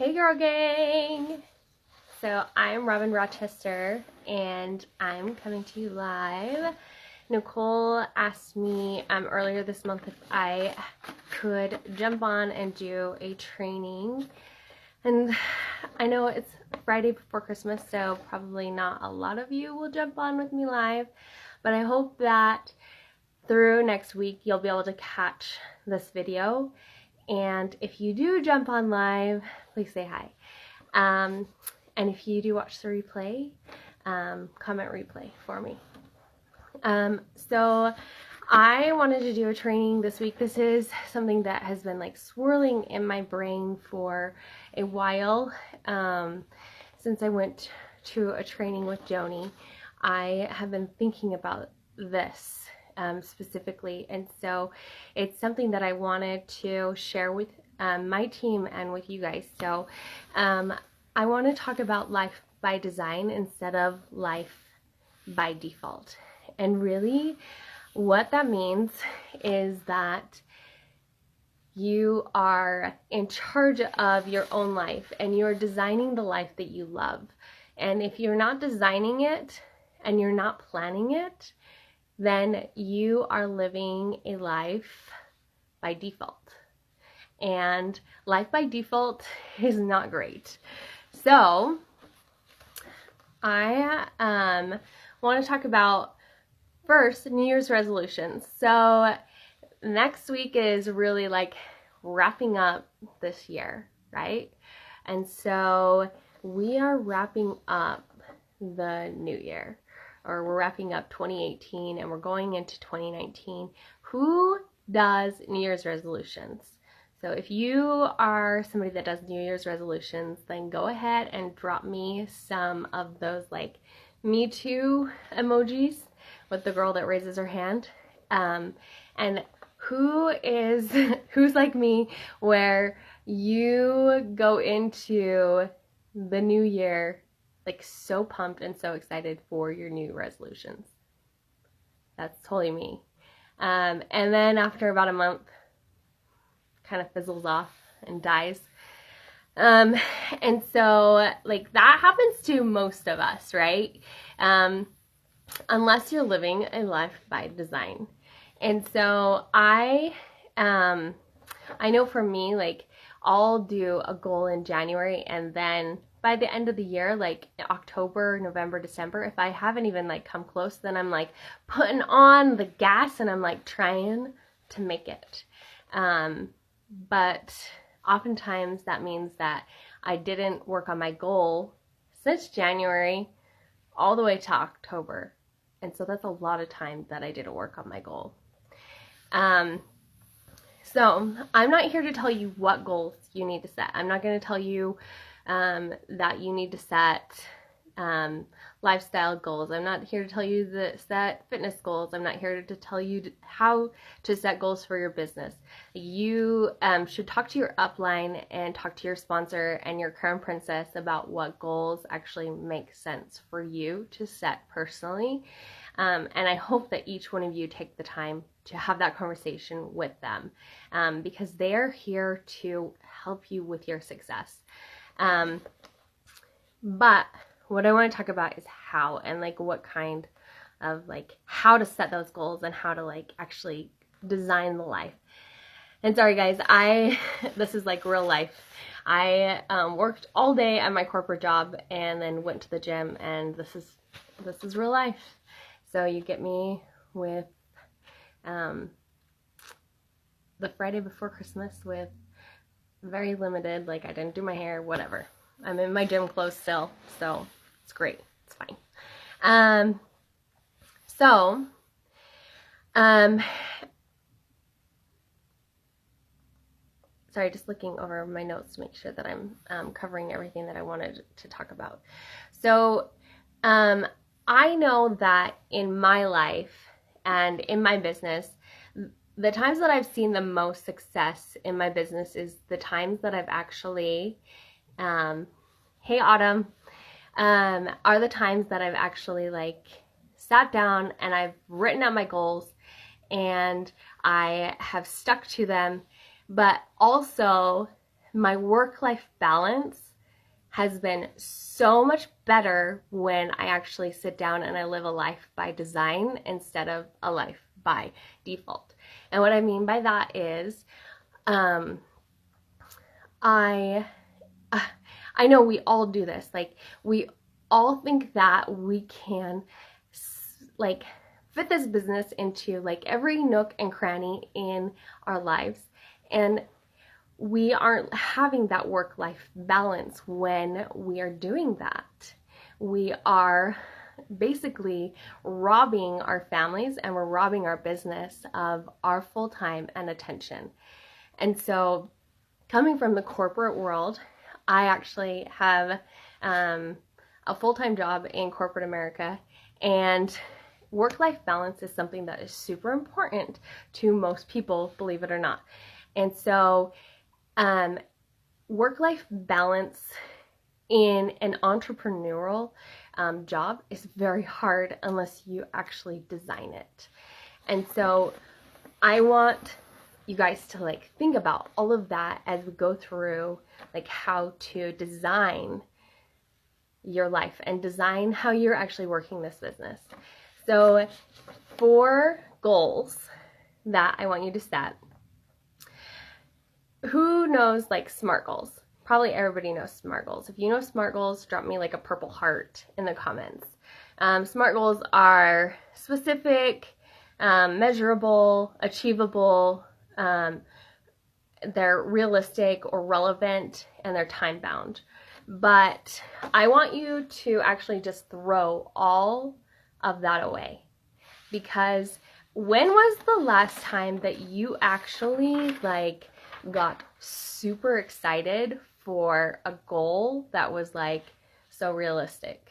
Hey girl gang! So I'm Robin Rochester and I'm coming to you live. Nicole asked me earlier this month if I could jump on and do a training. And I know it's Friday before Christmas, so probably not a lot of you will jump on with me live, but I hope that through next week you'll be able to catch this video. And if you do jump on live, please say hi. And if you do watch the replay, comment replay for me. So I wanted to do a training this week. This is something that has been like swirling in my brain for a while. Since I went to a training with Joni, I have been thinking about this specifically, and so it's something that I wanted to share with my team and with you guys. So I want to talk about life by design instead of life by default. And really what that means is that you are in charge of your own life and you're designing the life that you love. And if you're not designing it and you're not planning it, then you are living a life by default. And life by default is not great. So I want to talk about first New Year's resolutions. So next week is really like wrapping up this year, right? And so we are wrapping up the new year, or we're wrapping up 2018 and we're going into 2019. Who does New Year's resolutions? So if you are somebody that does New Year's resolutions, then go ahead and drop me some of those like me too emojis with the girl that raises her hand. And who's like me, where you go into the new year like so pumped and so excited for your new resolutions? That's totally me. And then after about a month, kind of fizzles off and dies. And so like that happens to most of us, right? Unless you're living a life by design. And so I know for me, like I'll do a goal in January, and then by the end of the year, like October, November, December, if I haven't even like come close, then I'm like putting on the gas and I'm like trying to make it. But oftentimes that means that I didn't work on my goal since January all the way to October. And so that's a lot of time that I didn't work on my goal. So I'm not here to tell you what goals you need to set. I'm not going to tell you that you need to set lifestyle goals. I'm not here to tell you to set fitness goals. I'm not here to tell you how to set goals for your business. You should talk to your upline and talk to your sponsor and your crown princess about what goals actually make sense for you to set personally. And I hope that each one of you take the time to have that conversation with them, because they're here to help you with your success. But what I want to talk about is how, and like what kind of like how to set those goals and how to like actually design the life. And sorry guys, this is like real life. I worked all day at my corporate job and then went to the gym, and this is real life. So you get me with the Friday before Christmas with very limited, like I didn't do my hair, whatever. I'm in my gym clothes still, so it's great. It's fine. Sorry, just looking over my notes to make sure that I'm covering everything that I wanted to talk about. So I know that in my life and in my business, the times that I've seen the most success in my business is the times that I've actually, hey Autumn, are the times that I've actually like sat down and I've written out my goals and I have stuck to them, but also my work-life balance has been so much better when I actually sit down and I live a life by design instead of a life by default. And what I mean by that is, I know we all do this. Like, we all think that we can like fit this business into like every nook and cranny in our lives, and we aren't having that work-life balance when we are doing that. We are basically robbing our families and we're robbing our business of our full time and attention. And so, coming from the corporate world, I actually have a full-time job in corporate America, and work-life balance is something that is super important to most people, believe it or not. And so work-life balance in an entrepreneurial job is very hard unless you actually design it. And so I want you guys to like think about all of that as we go through like how to design your life and design how you're actually working this business. So 4 goals that I want you to set. Who knows like SMART goals? Probably everybody knows SMART goals. If you know SMART goals, drop me like a purple heart in the comments. SMART goals are specific, measurable, achievable, they're realistic or relevant, and they're time bound. But I want you to actually just throw all of that away, because when was the last time that you actually like got super excited for a goal that was like so realistic?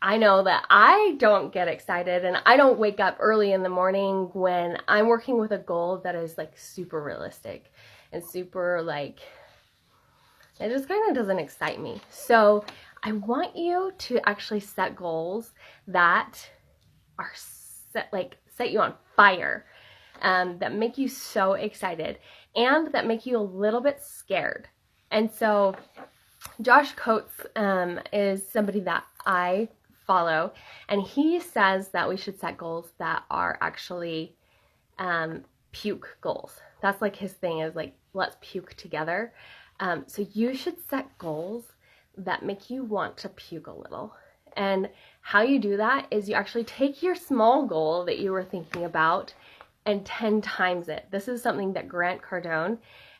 I know that I don't get excited, and I don't wake up early in the morning when I'm working with a goal that is like super realistic and super like, it just kind of doesn't excite me. So I want you to actually set goals that are set you on fire, that make you so excited and that make you a little bit scared. And so Josh Coates is somebody that I follow, and he says that we should set goals that are actually puke goals. That's like his thing, is like, let's puke together. So you should set goals that make you want to puke a little. And how you do that is you actually take your small goal that you were thinking about and 10 times it. This is something that Grant Cardone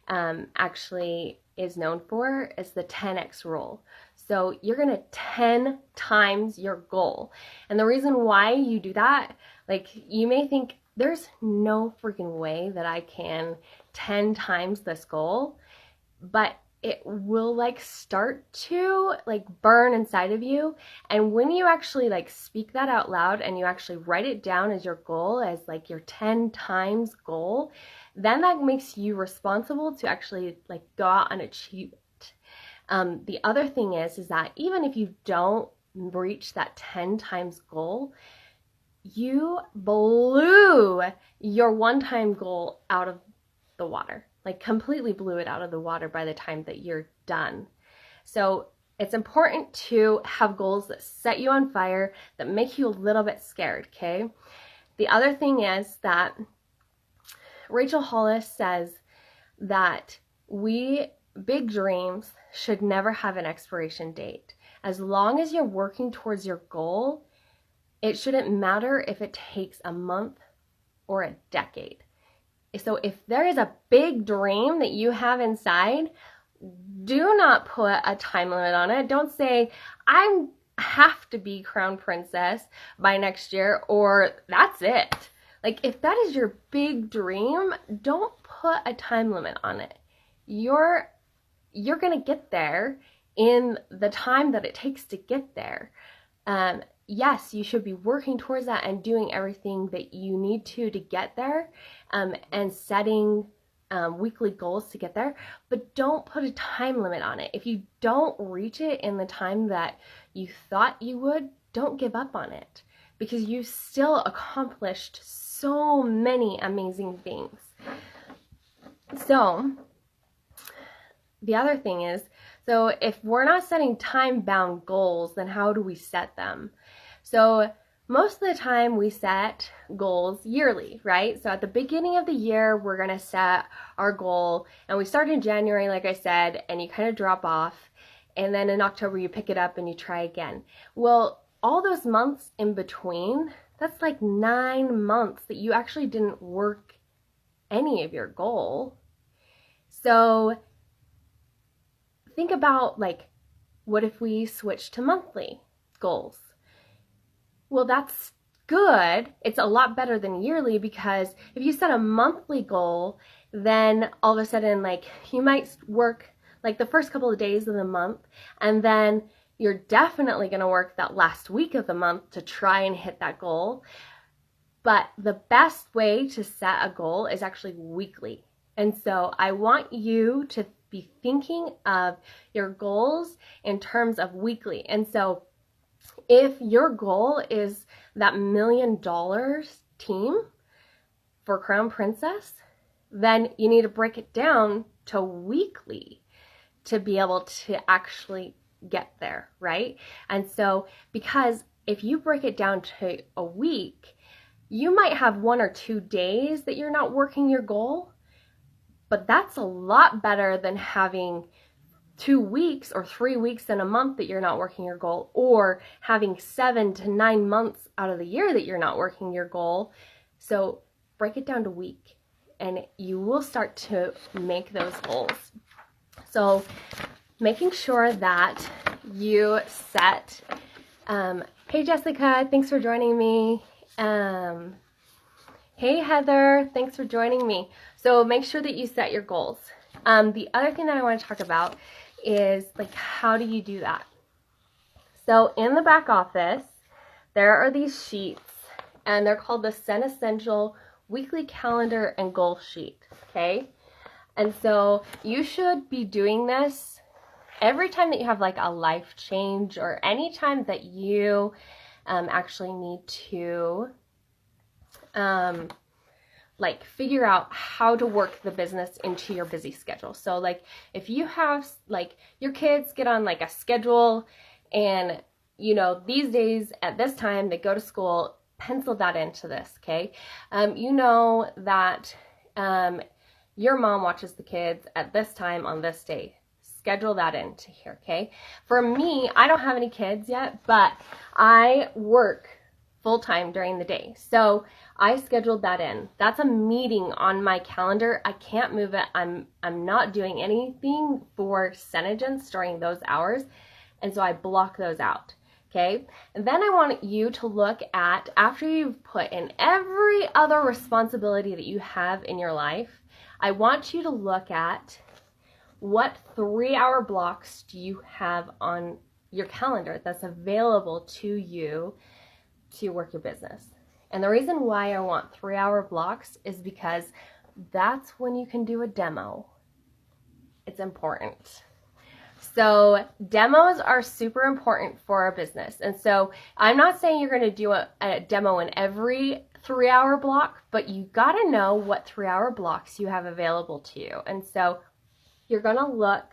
actually is known for, is the 10x rule. So you're going to 10 times your goal. And the reason why you do that, like, you may think there's no freaking way that I can 10 times this goal, but it will like start to like burn inside of you. And when you actually like speak that out loud and you actually write it down as your goal, as like your 10 times goal, then that makes you responsible to actually like go out and achieve it. The other thing is that even if you don't reach that 10 times goal, you blew your one-time goal out of the water. Like, completely blew it out of the water by the time that you're done. So it's important to have goals that set you on fire, that make you a little bit scared, okay? The other thing is that Rachel Hollis says that big dreams should never have an expiration date. As long as you're working towards your goal, it shouldn't matter if it takes a month or a decade. So if there is a big dream that you have inside, do not put a time limit on it. Don't say, I have to be crown princess by next year, or that's it. Like, if that is your big dream, don't put a time limit on it. You're going to get there in the time that it takes to get there. Yes, you should be working towards that and doing everything that you need to get there, and setting weekly goals to get there, but don't put a time limit on it. If you don't reach it in the time that you thought you would, don't give up on it, because you still accomplished so many amazing things. So the other thing is, so if we're not setting time-bound goals, then how do we set them? So most of the time we set goals yearly, right? So at the beginning of the year, we're going to set our goal, and we start in January, like I said, and you kind of drop off. And then in October, you pick it up and you try again. Well, all those months in between, that's like 9 months that you actually didn't work any of your goal. So think about, like, what if we switch to monthly goals? Well, that's good. It's a lot better than yearly, because if you set a monthly goal, then all of a sudden, like, you might work like the first couple of days of the month, and then you're definitely going to work that last week of the month to try and hit that goal. But the best way to set a goal is actually weekly. And so I want you to be thinking of your goals in terms of weekly. And so if your goal is that $1 million team for Crown Princess, then you need to break it down to weekly to be able to actually get there, right? And so, because if you break it down to a week, you might have 1 or 2 days that you're not working your goal, but that's a lot better than having 2 weeks or 3 weeks in a month that you're not working your goal, or having 7 to 9 months out of the year that you're not working your goal. So break it down to week, and you will start to make those goals. So making sure that you set, hey Jessica, thanks for joining me. Hey Heather, thanks for joining me. So make sure that you set your goals. The other thing that I want to talk about is, like, how do you do that? So in the back office, there are these sheets, and they're called the Sen Essential Weekly Calendar and Goal Sheet, okay? And so you should be doing this every time that you have, like, a life change, or any time that you actually need to like, figure out how to work the business into your busy schedule. So, like, if you have, like, your kids get on, like, a schedule, and, you know, these days at this time they go to school, pencil that into this, okay? You know that your mom watches the kids at this time on this day. Schedule that into here, okay? For me, I don't have any kids yet, but I work full-time during the day. So I scheduled that in. That's a meeting on my calendar. I can't move it. I'm not doing anything for Senegence during those hours. And so I block those out. Okay. And then I want you to look at, after you've put in every other responsibility that you have in your life, I want you to look at what 3-hour blocks do you have on your calendar that's available to you to work your business. And the reason why I want 3-hour blocks is because that's when you can do a demo. It's important. So demos are super important for our business. And so I'm not saying you're going to do a demo in every 3-hour block, but you got to know what 3-hour blocks you have available to you. And so you're going to look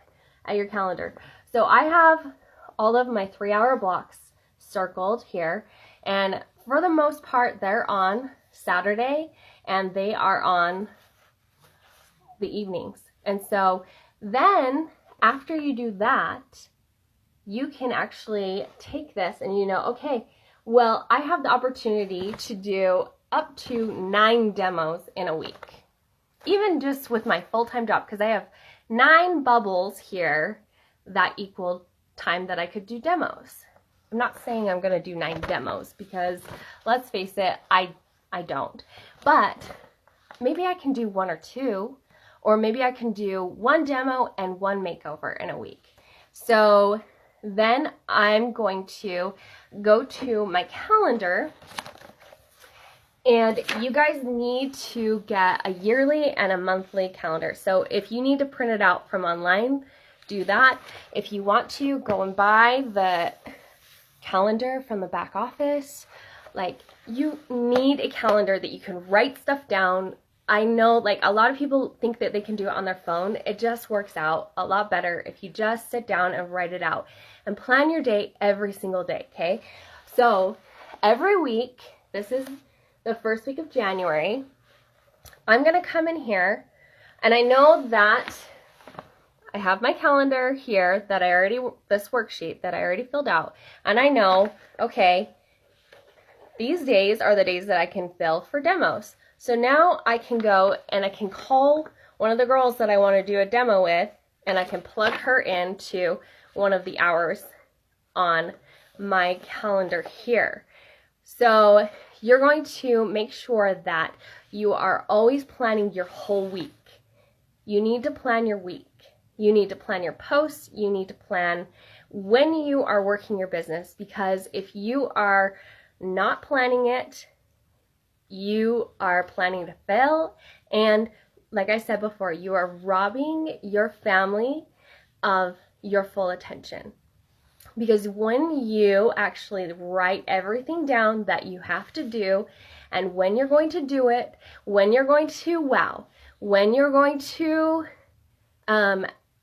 at your calendar. So I have all of my 3-hour blocks circled here. And for the most part, they're on Saturday, and they are on the evenings. And so then after you do that, you can actually take this and, you know, okay, well, I have the opportunity to do up to 9 demos in a week, even just with my full-time job, because I have 9 bubbles here that equal time that I could do demos. I'm not saying I'm going to do 9 demos, because let's face it, I don't. But maybe I can do 1 or 2, or maybe I can do 1 demo and 1 makeover in a week. So then I'm going to go to my calendar, and you guys need to get a yearly and a monthly calendar. So if you need to print it out from online, do that. If you want to, go and buy the calendar from the back office. Like, you need a calendar that you can write stuff down I know like a lot of people think that they can do it on their phone. It just works out a lot better if you just sit down and write it out and plan your day every single day, okay? So every week, this is the first week of January, I'm going to come in here, and I know that I have my calendar here that this worksheet that I already filled out, and I know, okay, these days are the days that I can fill for demos. So now I can go and I can call one of the girls that I want to do a demo with, and I can plug her into one of the hours on my calendar here. So you're going to make sure that you are always planning your whole week. You need to plan your week. You need to plan your posts. You need to plan when you are working your business, because if you are not planning it, you are planning to fail. And like I said before, you are robbing your family of your full attention. Because when you actually write everything down that you have to do, and when you're going to do it, when you're going to when you're going to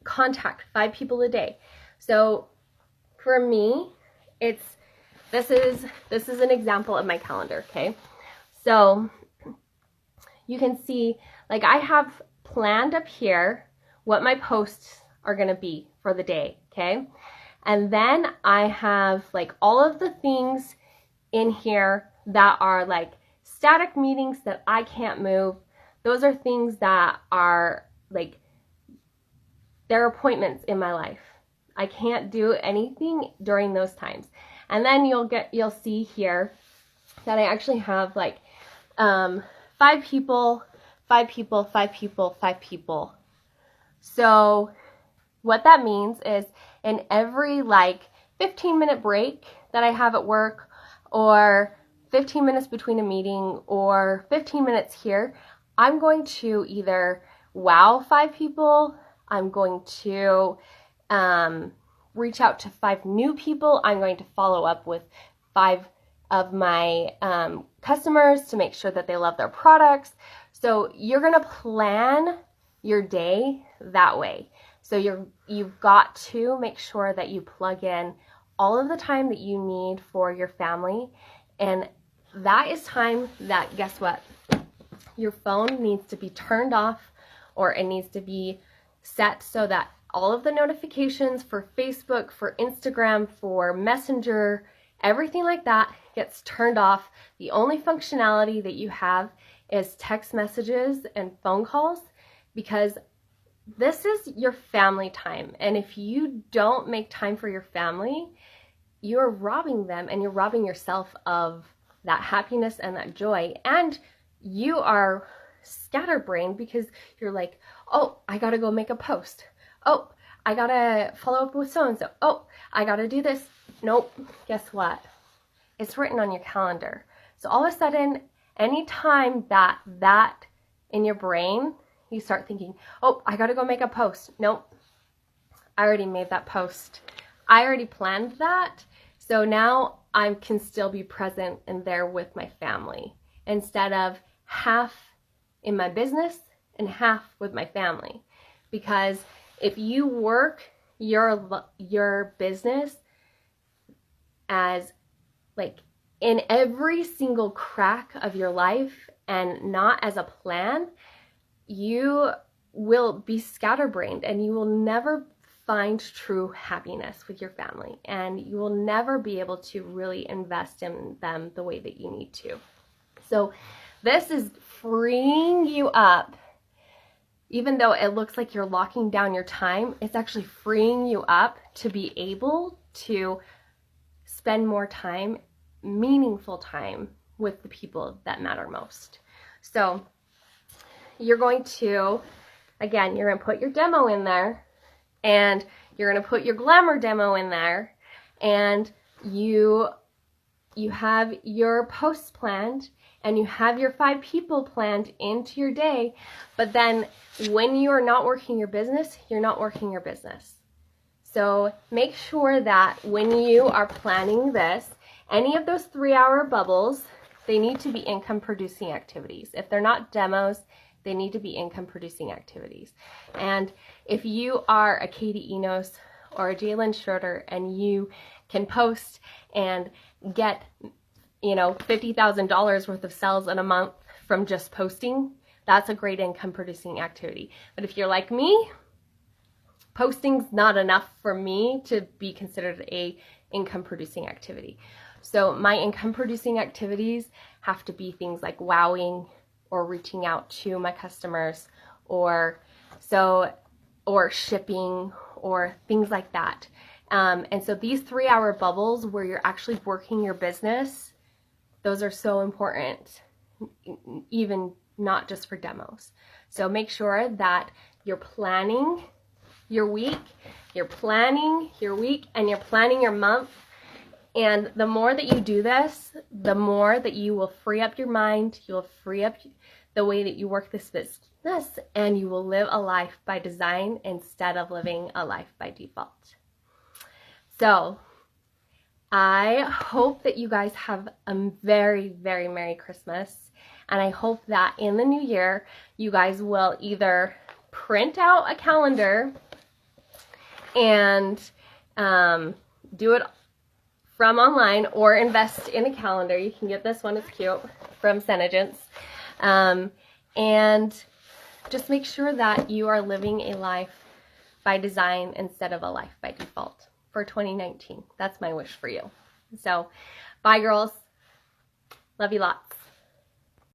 contact 5 people a day. So for me, this is an example of my calendar, okay? So you can see, like, I have planned up here what my posts are going to be for the day, okay? And then I have like all of the things in here that are like static meetings that I can't move. Those are things that are like, they're appointments in my life. I can't do anything during those times. And then you'll see here that I actually have like 5 people, 5 people, 5 people, 5 people. So what that means is in every like 15-minute break that I have at work, or 15 minutes between a meeting, or 15 minutes here, I'm going to either wow 5 people, I'm going to reach out to 5 new people, I'm going to follow up with 5 of my customers to make sure that they love their products. So you're going to plan your day that way. So you've got to make sure that you plug in all of the time that you need for your family. And that is time that, guess what? Your phone needs to be turned off, or it needs to be set so that all of the notifications for Facebook, for Instagram, for Messenger, everything like that gets turned off. The only functionality that you have is text messages and phone calls, because this is your family time. And if you don't make time for your family, you're robbing them, and you're robbing yourself of that happiness and that joy. And you are scatterbrained because you're like, oh, I gotta go make a post. Oh, I gotta follow up with so-and-so. Oh, I gotta do this. Nope. Guess what? It's written on your calendar. So all of a sudden, anytime that in your brain, you start thinking, oh, I gotta go make a post. Nope. I already made that post. I already planned that. So now I can still be present and there with my family, instead of half in my business and half with my family. Because if you work your business as like in every single crack of your life and not as a plan, you will be scatterbrained, and you will never find true happiness with your family, and you will never be able to really invest in them the way that you need to. So this is freeing you up. Even though it looks like you're locking down your time, it's actually freeing you up to be able to spend more time, meaningful time, with the people that matter most. So you're going to, again, you're going to put your demo in there, and you're going to put your glamour demo in there, and you have your posts planned, and you have your 5 people planned into your day. But then when you are not working your business, you're not working your business. So make sure that when you are planning this, any of those 3-hour bubbles, they need to be income producing activities. If they're not demos, They need to be income producing activities. And if you are a Katie Enos or a Jalen Schroeder and you can post and get, $50,000 worth of sales in a month from just posting, that's a great income producing activity. But if you're like me, posting's not enough for me to be considered a income producing activity. So my income producing activities have to be things like wowing or reaching out to my customers or shipping or things like that. And so these 3-hour bubbles where you're actually working your business, those are so important, even not just for demos. So make sure that you're planning your week, and you're planning your month. And the more that you do this, the more that you will free up your mind, you'll free up the way that you work this business, and you will live a life by design instead of living a life by default. So I hope that you guys have a very, very Merry Christmas. And I hope that in the new year, you guys will either print out a calendar and do it from online or invest in a calendar. You can get this one, it's cute, from Senegence. And just make sure that you are living a life by design instead of a life by default for 2019. That's my wish for you. So, bye girls. Love you lots.